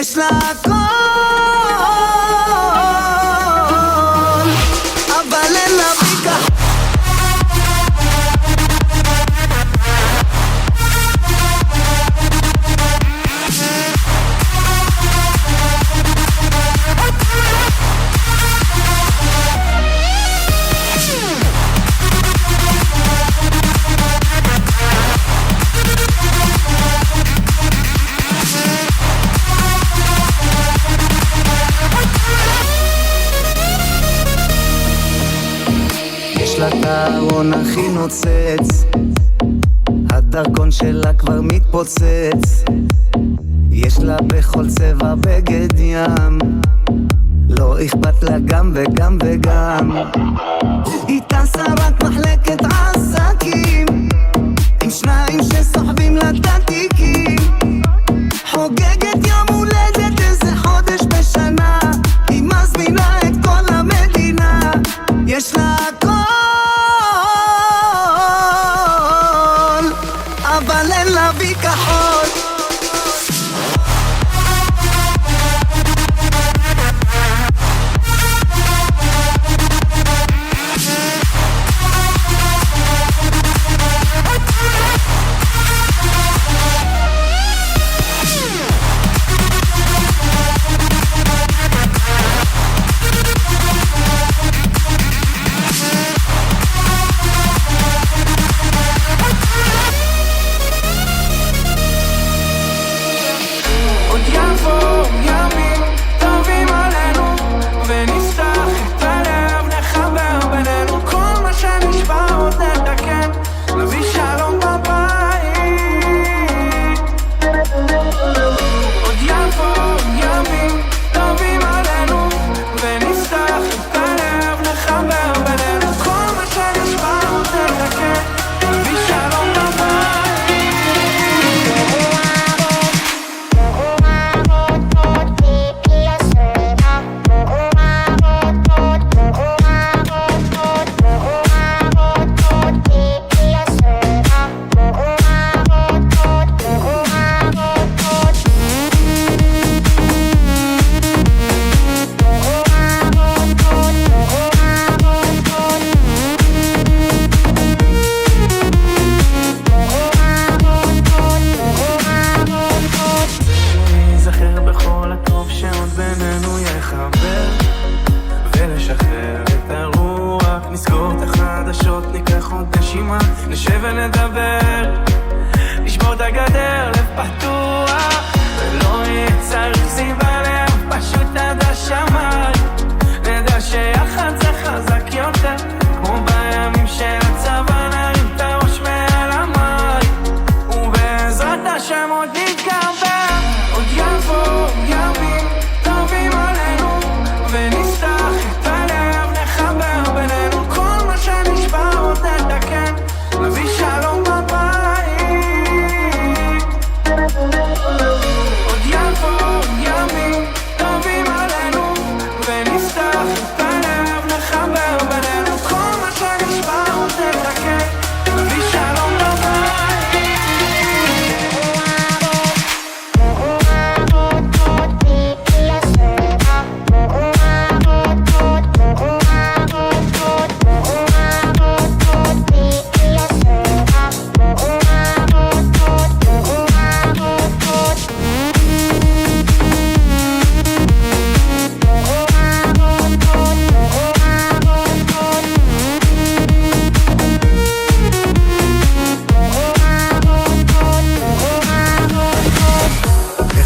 יש לה הכל, אבל אין לה ביטחון. יש לה את הארון הכי נוצץ, הדרכון שלה כבר מתפוצץ, יש לה בכל צבע בגד ים, לא אכפת לה גם וגם וגם. היא טסה רק מחלקת עסקים, עם שניים שסוחבים לה את התיקים, חוגגת יום הולדת איזה חודש בשנה, היא מזמינה את כל המדינה. יש לה הכל, אבל אין לה ביטחון. נשב ונדבר, נשבור את הגדר, לב פתוח, ולא יהיה צריך סיבה לב, פשוט עד השמיים, נדע שיחד זה חזק יותר, כמו בימים של הצבא נרים את הראש מעל המים, ובעזרת השם עוד נתגבר, עוד יבוא ימים טובים עלינו, ונפתח את הלב, נחבר בינינו, כל מה שנשבר עוד נתקן, נביא שלום בבית. עוד יבוא ימים טובים עלינו, ונפתח את הלב, נחבר בינינו, כל מה שנשבר עוד נתקן, נביא שלום בבית.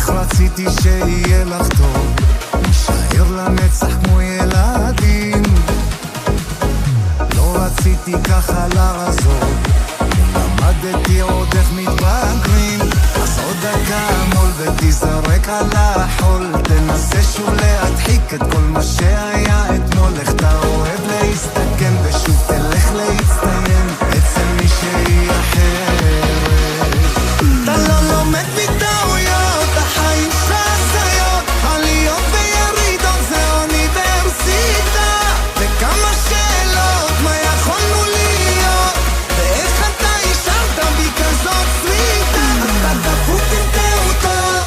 רציתי שיהיה לך טוב, נשאר לנצח כמו ילדים, לא רציתי ככה לרזור, למדתי עוד איך מתבגרים, אז עוד דקה מול ותזרק על החול, תנסה שוב להדחיק את כל מה שהיה אתמול, איך אתה אוהב להסתכן ושוב תלך להצטיין אצל מי שהיא אחרת. אתה לא לומד מטעויות, החיים שעשיות, עליות וירידות, זה אוניברסיטה, וכמה שאלות, מה יכולנו להיות, ואיך אתה השארת בי כזאת סוויטה, אתה דפוק עם תאותות.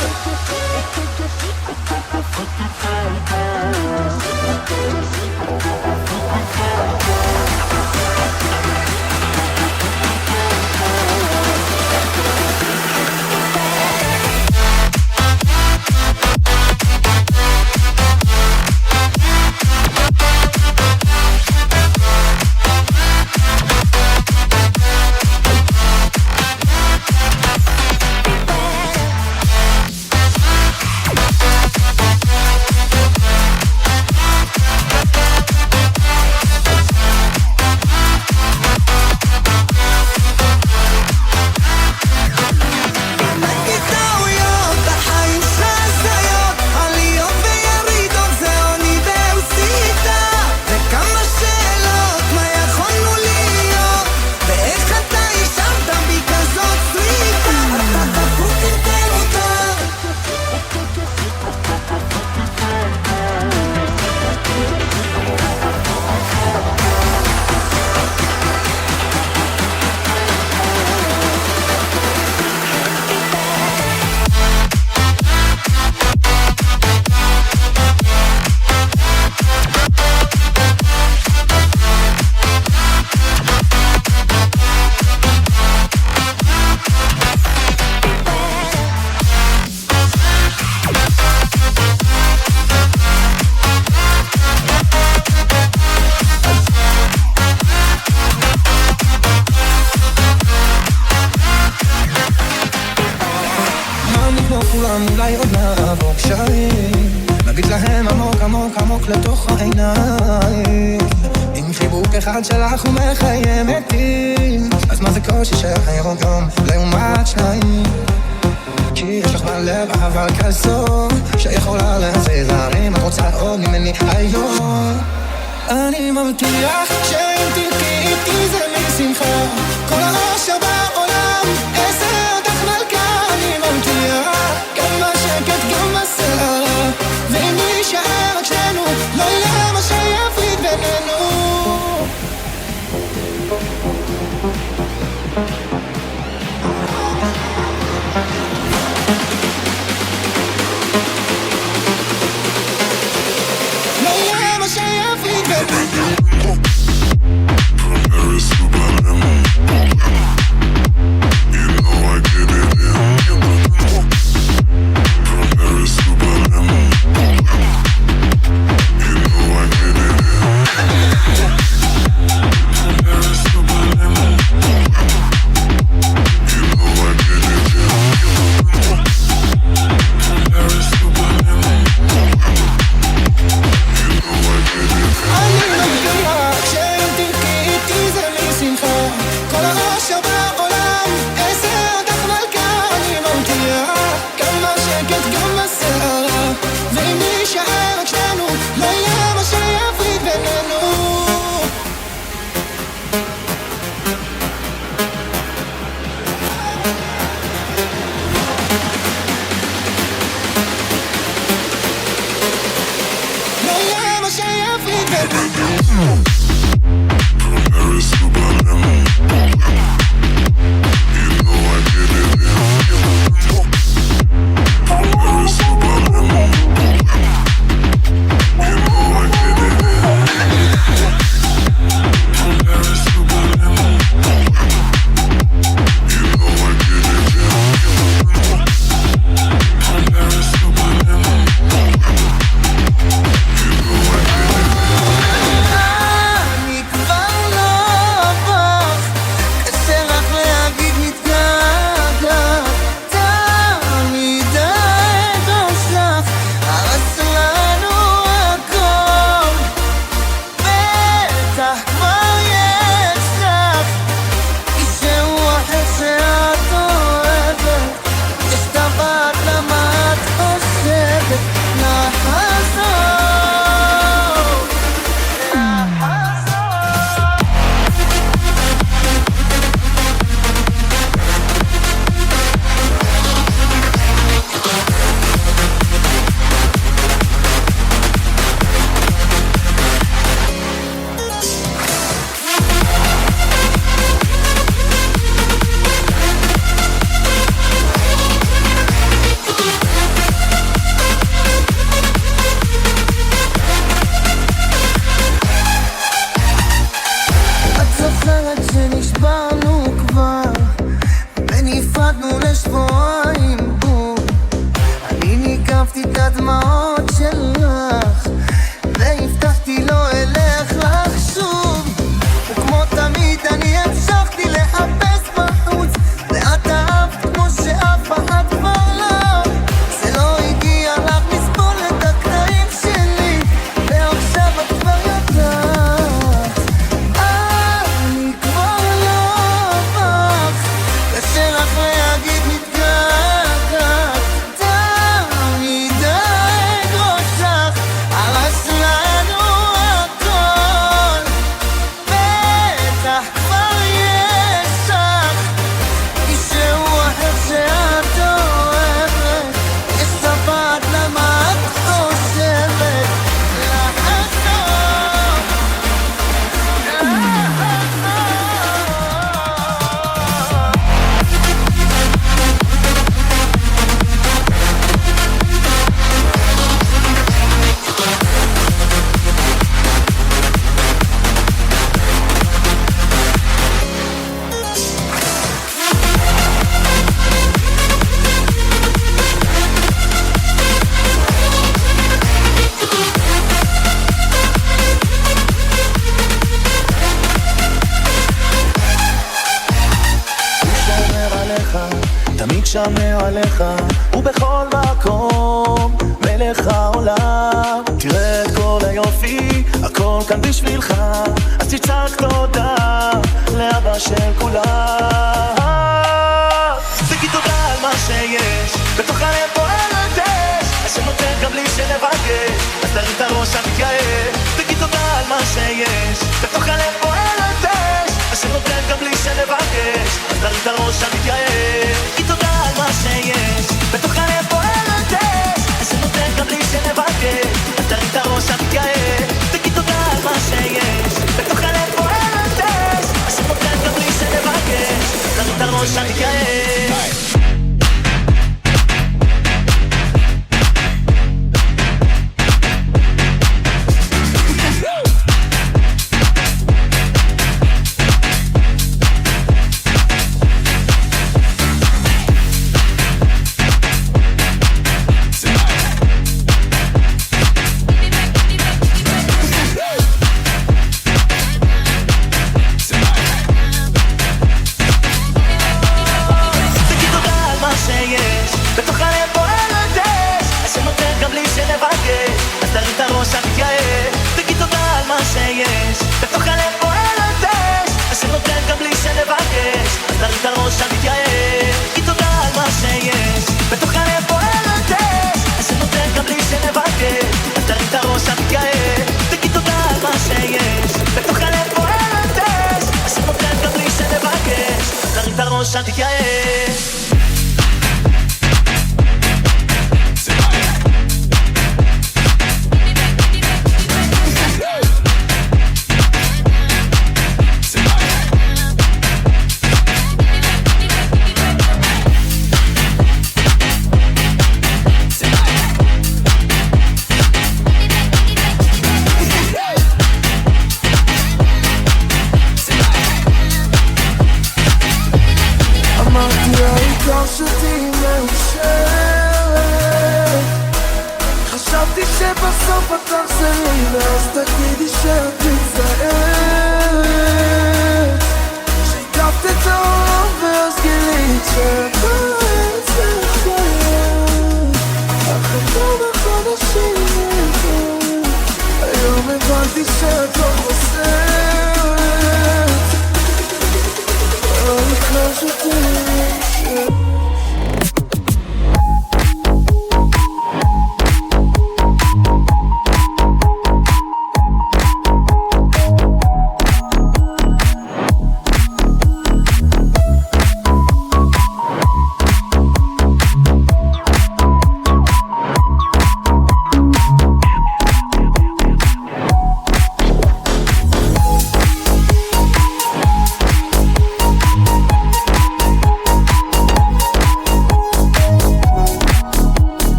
כמו כולם, אולי עוד נעבור קשיים, נגיד להם עמוק עמוק עמוק לתוך העיניים, עם חיבוק אחד שלך ומחיים מתים, אז מה זה קושי שחיים יום לעומת שניים, כי יש לך בלב אהבה כזו שיכולה להזיז הרים, את רוצה עוד ממני היום. אני מבטיח שאם תלכי איתי זה משמחה, כל האושר בעולם אעשה אותך מלכה. אני מבטיח גם בשקט גם בסערה, ואם נשאר רק שנינו לא יהיה מה שיפריד בינינו. תמיד שמר עליך, הוא בכל מקום, מלך העולם. תראה את כל היופי, הכל כאן בשבילך, אז תצעק תודה לאבא של כולם. תגיד תודה על מה שיש, בתוך הלב בוערת אש, השם נותן גם בלי שנבקש, אז תרים את הראש המתייאש. תגיד תודה על מה שיש, בתוך הלב בוערת אש, השם נותן גם בלי שנבקש, אז תרים את הראש המתייאש. תגיד תודה על מה שיש, בתוך הלב בוערת אש, השם נותן גם בלי שנבקש, אז תרים את הראש המתייאש. תגיד תודה על מה שיש, בתוך הלב בוערת אש, השם נותן גם בלי שנבקש, תרים את הראש המתייאש.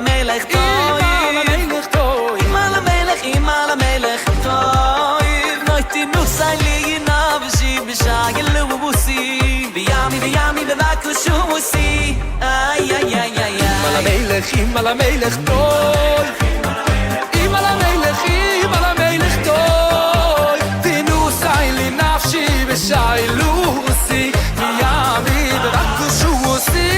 המלך טויב אימא למלך טויב נויתי נוסי לי נבשי בשאגל ובוסי וימי בבקל שומוסי איי איי איי איי אימא למלך טויב אימא למלך טויב תנוסי לי נפשי בשאגל ובוסי וימי בבקל שומוסי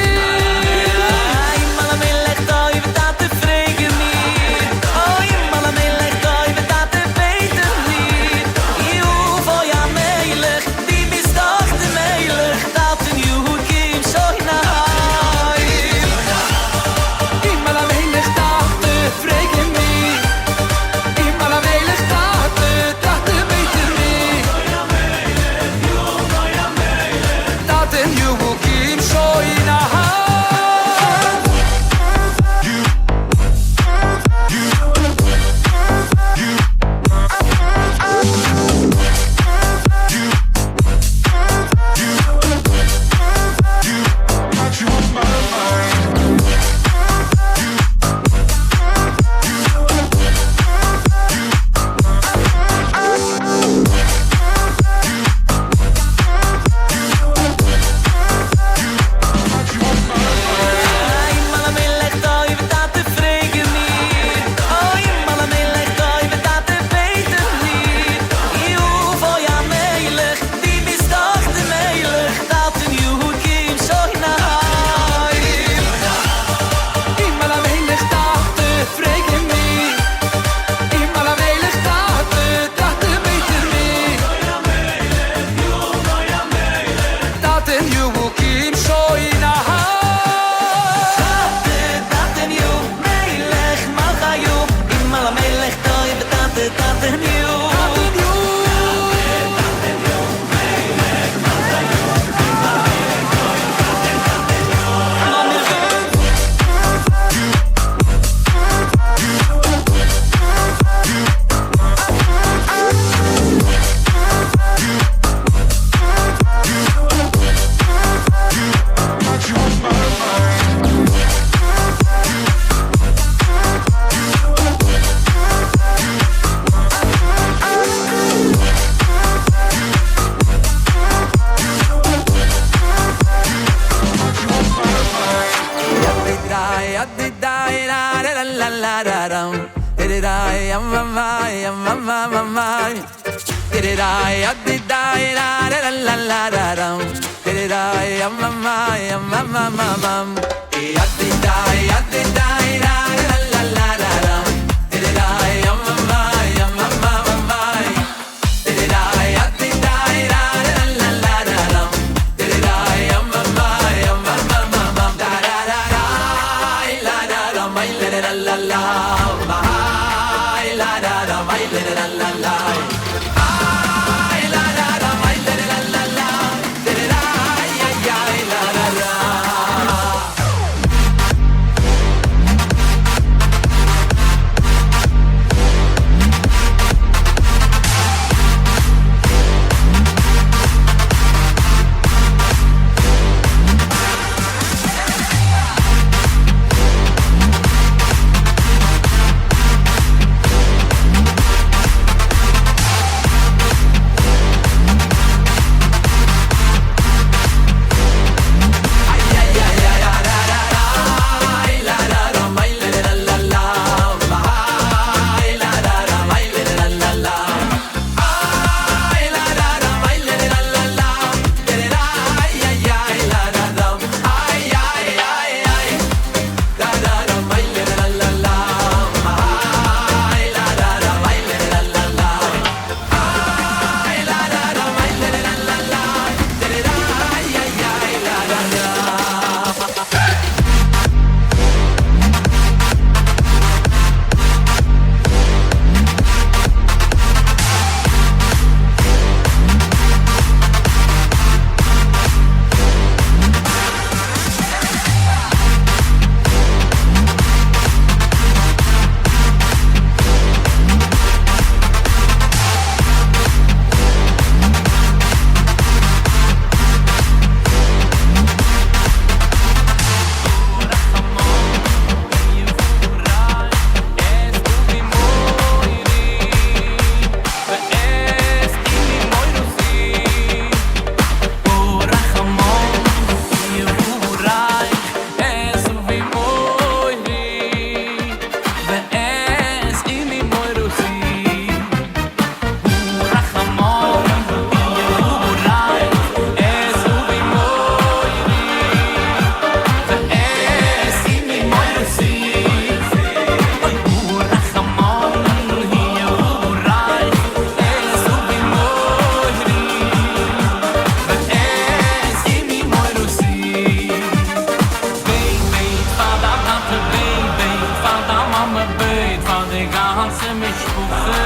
die ganze Mischbuche.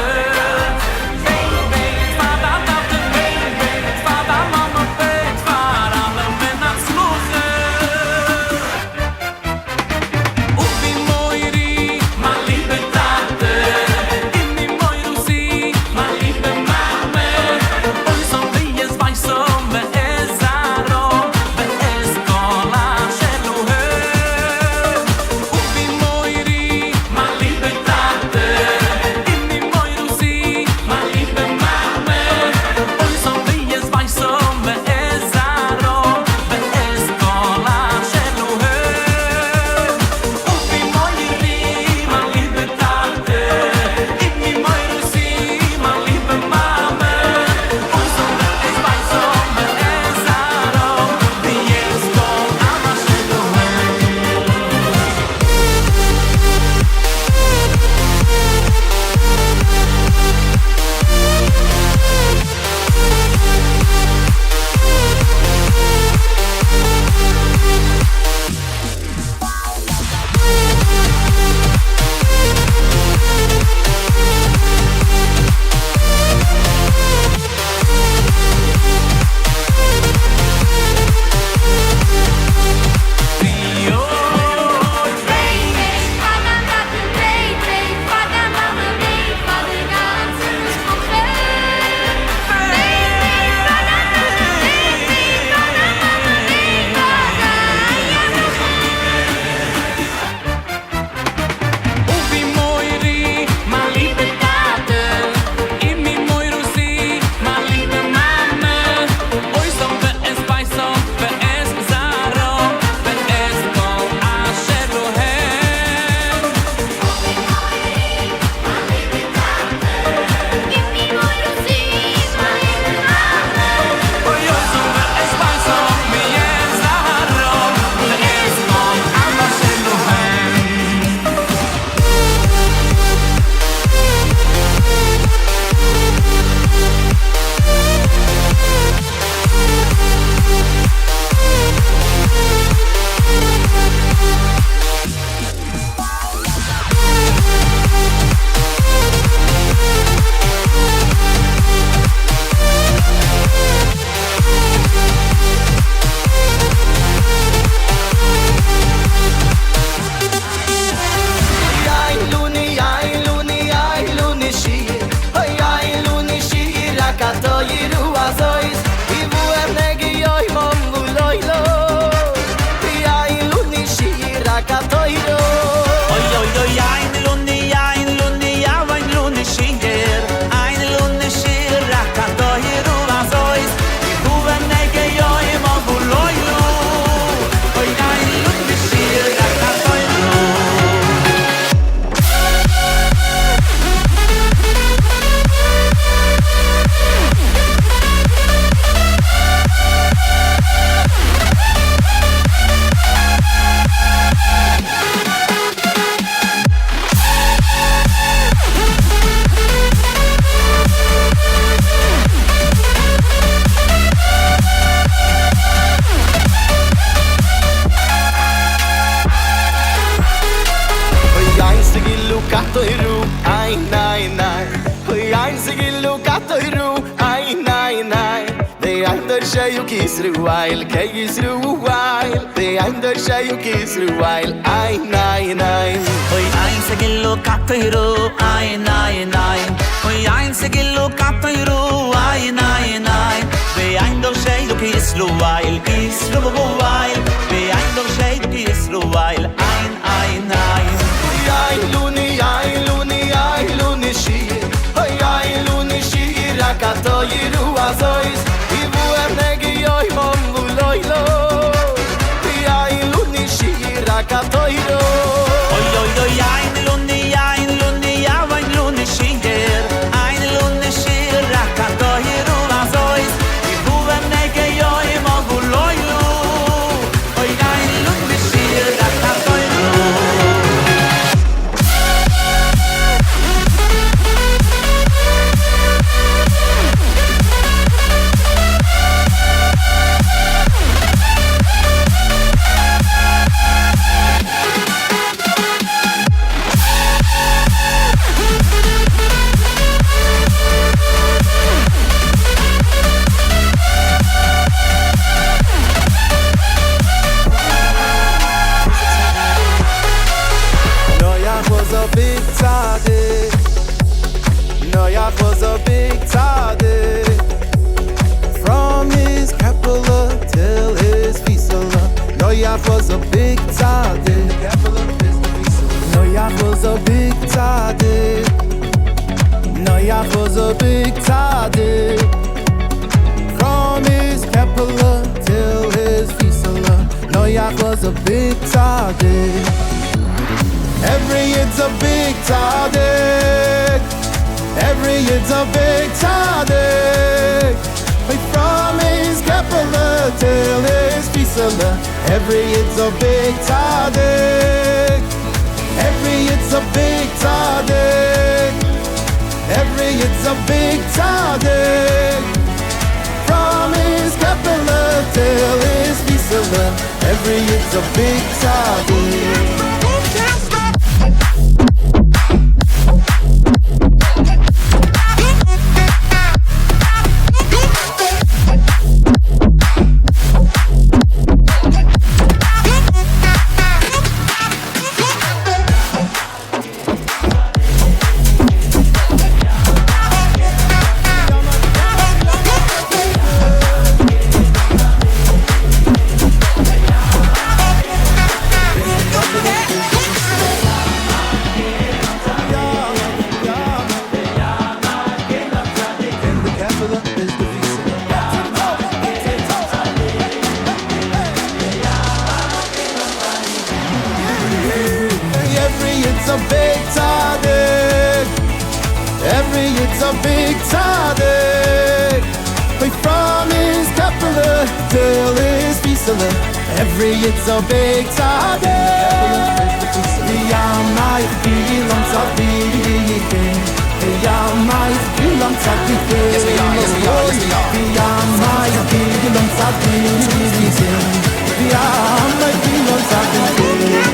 Baby, verdammt auf den Baby, verdammt auf den Baby, verdammt auf den Natsluche. Ubi moiri, ma liebe Tate, inni moirusi, ma liebe Mame, oi so wie es weiß so, me es aro, me es kola sheluhe. Ubi moiri, ma liebe Tate, inni moirusi, ma liebe Mame, oi so wie es weiß so, me es aro, me es kola sheluhe. Ubi moiri, ma liebe Tate, inni moirusi, ma liebe Mame, oi so wie es weiß so, me es aro, me es kola sheluhe. Ubi moiri, ma liebe Tate, inni moirusi, ma liebe Mame, oi so ve es paiso, ve es zaro, ve es kol asher lohem. Oi so ve es paiso, mi es zaro, ve es kol asher lohem. Israel, K Israel, the under Shayuk Israel, I nine nine. Oi ein segillo kapiro ai nai nai. Oi ein segillo kapiro ai nai nai. Be ein do shei do Israel, Israel. Be ein do shei do Israel, ein nai. Ay luni shi. Ay luni shi rakato yiru azois. Ibu ernegi yoy mom loylo. Ay luni shi rakato yiru. Oi ein luni ja ein luni shiger. Ein luni shir rakato yiru azois. Ibu ernegi yoy mom loylo. Oi ein luni shir rakato yiru. a big tzaddik. Noach was a big tzaddik. From his Kapala till his Fisala, Noach was a big tzaddik. Noach was a big tzaddik. Noach was a big tzaddik. From his Kapala till his Fisala, Noach was a big tzaddik. Every it's a big tzaddik. Every it's a big tzaddik. From his Kapala till his Fisala, every it's a big tzaddik. Every it's a big tzaddik. Every it's a big tzaddik. From his Kapala till his Fisala, every it's a big tzaddik. It's a big tzaddik. Every it's a big tzaddik. From his Kapala till his Fisala, every it's a big tzaddik. V'yamayich bilam tzaddikim. V'yamayich bilam tzaddikim. Yes we are, yes we are, yes we are. V'yamayich bilam tzaddikim. V'yamayich bilam tzaddikim.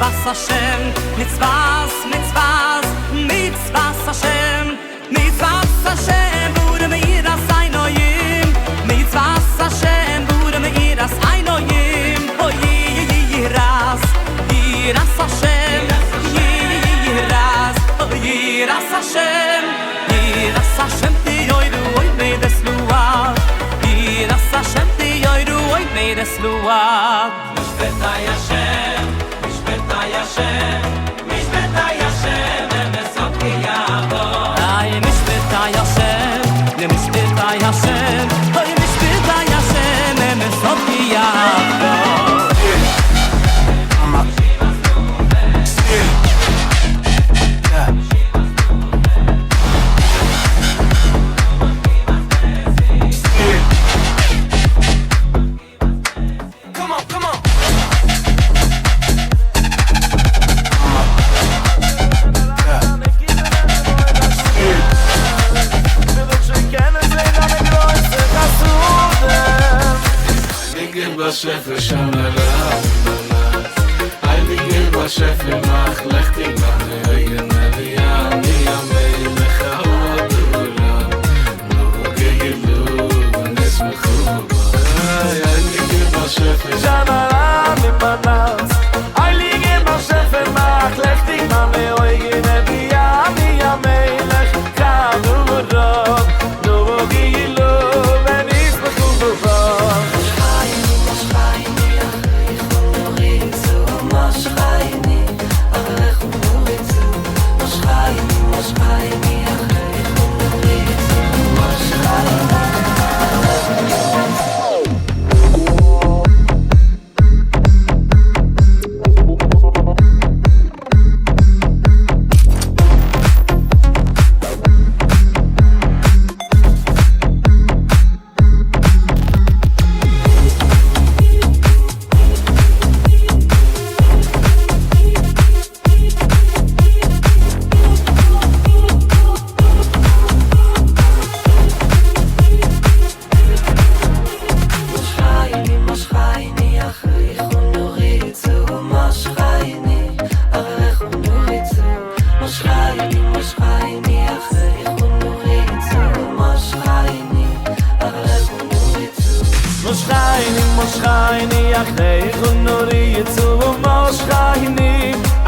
Mitzvahs Hashem, mitzvahs, mitzvahs, mitzvahs Hashem, mitzvahs Hashem, bude mir das Einoyim, mitzvahs Hashem, bude mir das Einoyim, oh yiras, yiras Hashem, yiras, oh yiras Hashem, yiras Hashem, ti yoyru oy meides luah, yiras Hashem, ti yoyru oy meides luah, mishbetai Hashem. Hashem, mishbetai Hashem, nemesot yavo. Ay, mishbetai Hashem, nemishbetai Hashem. Ay, mishbetai Hashem, nemesot yavo. Scheffe schon erlaubt, Heilige Scheffe mach lech dich meine eigene Liani am Melech Haodulam no geilu nes mekhuba Heilige Scheffe schon erlaubt im Manas Heilige Scheffe mach lech dich meine eigene Liani am Melech Haodulam no geilu nes mekhuba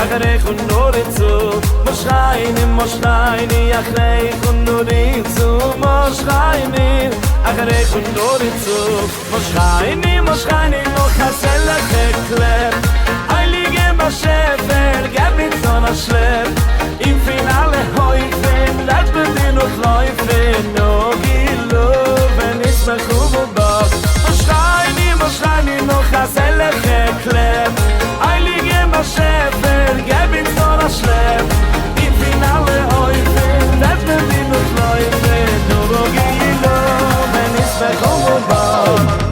אחריך ונוריצו מושחייני אחריך ונוריצו אחריך ונוריצו מושחייני לא חסר לך כלב Heilige Schäfer, gib mir so ein Schlepp Im Finale häufen, lass mir dir noch läufen Oh, Gilo, wenn ich mich umgebracht Moschreini, noch ein Selleche Klepp Heilige Schäfer, gib mir so ein Schlepp Im Finale häufen, lass mir dir noch läufen Oh, Gilo, wenn ich mich umgebracht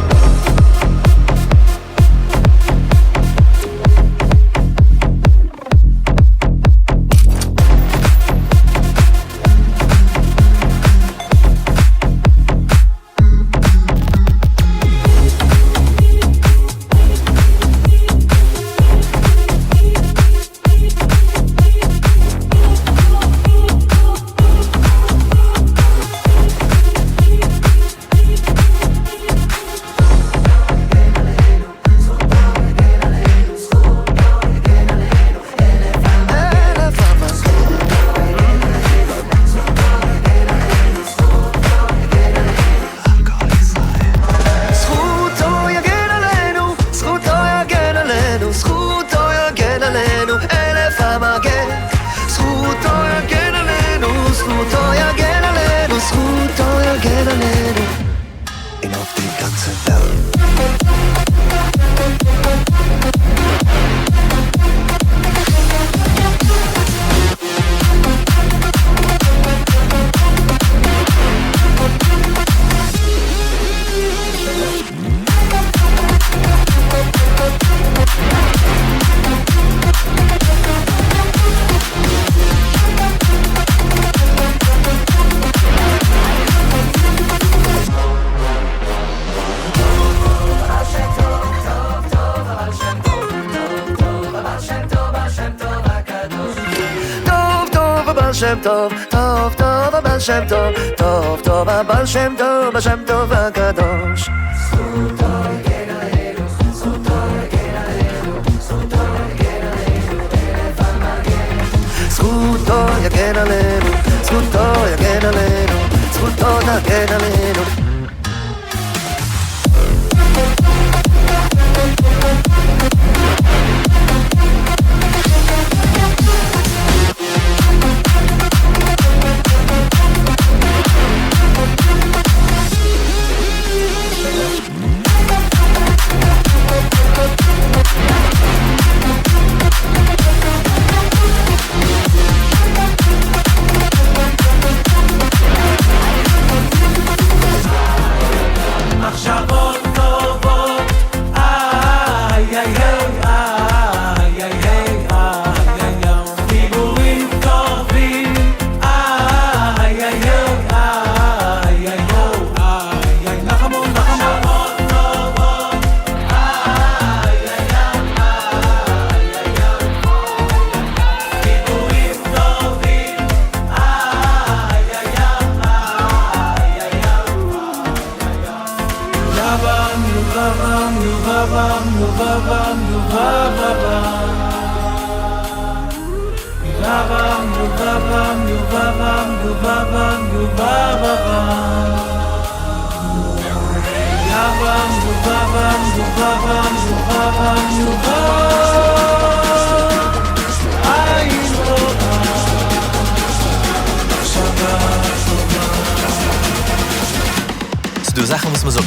טוב, הבעל שם טוב, השם טוב הקדוש זכותו יגן עלינו, זכותו יגן עלינו זכותו יגן עלינו, אלף המגן זכותו יגן עלינו, זכותו יגן עלינו זכותו תגן עלינו Du Sachen muss man so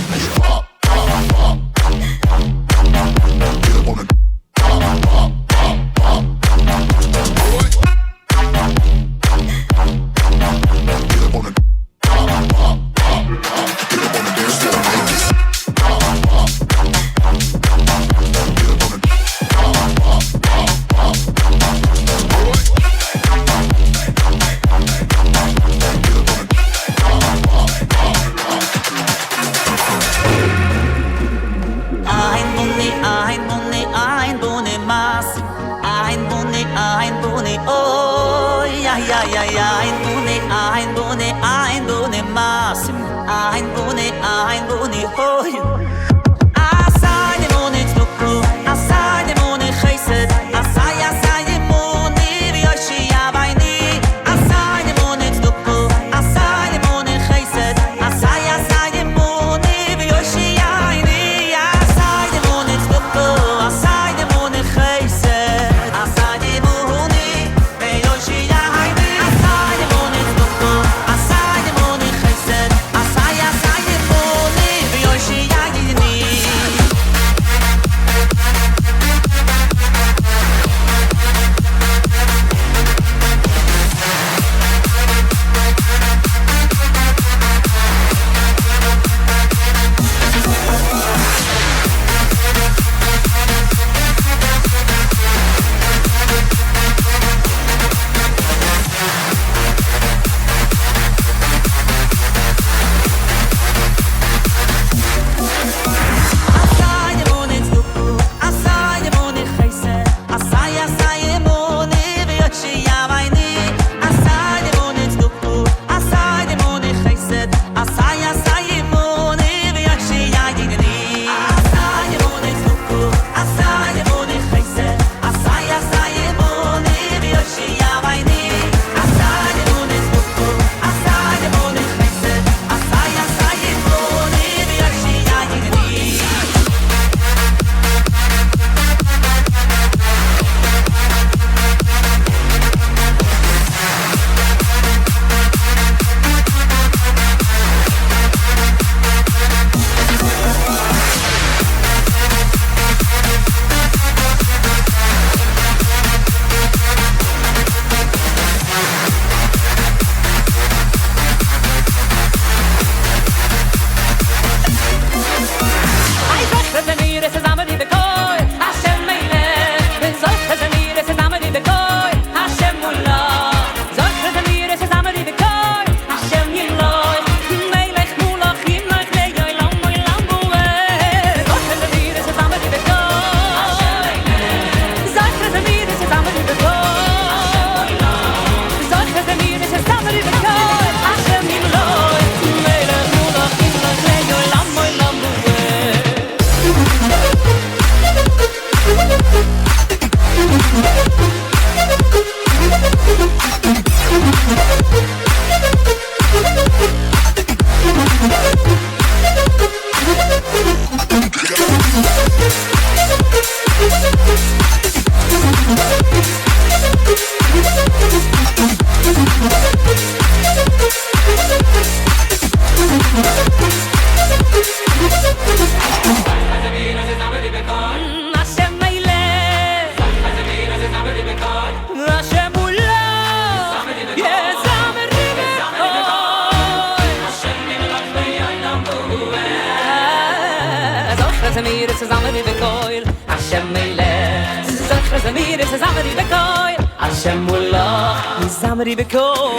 Zamri bekoil,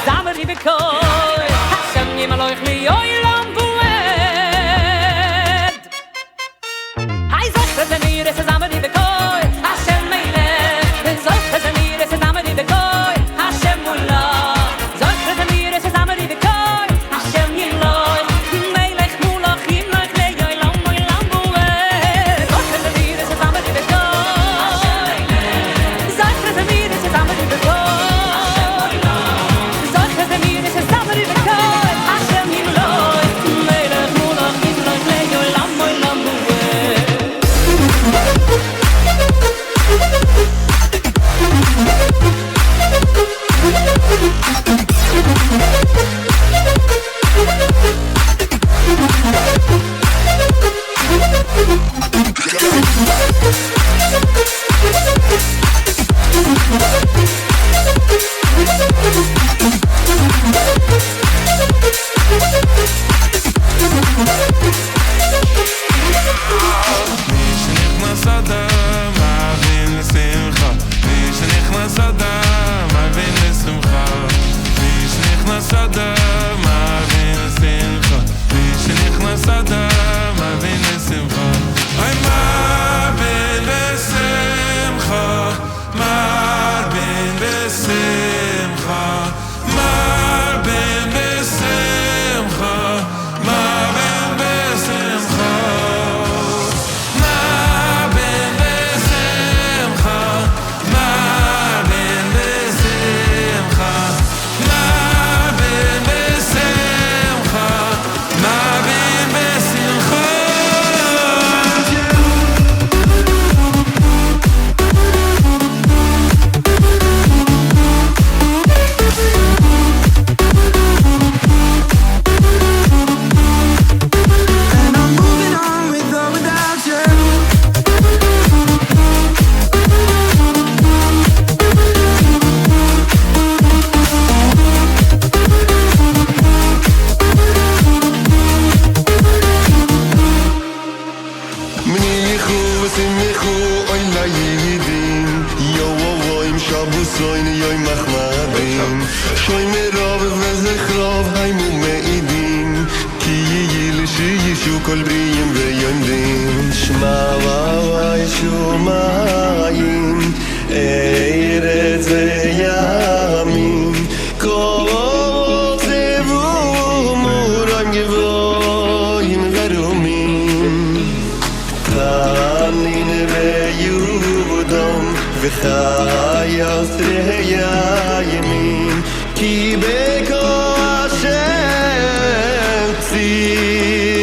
Zamri bekoil, Hashem yimaloich li oilam bued. Hay zoch zamir es Zamri bekoil, Hashem meile. Zoch zamir es Zamri bekoil, Hashem mullah. Zoch zamir es Zamri bekoil, Hashem yimloich. Meilech mulach yimloich li oilam bued. Zoch zamir es Zamri bekoil, Hashem meile. Zoch zamir es Zamri bekoil. Ki beko Hashem tzir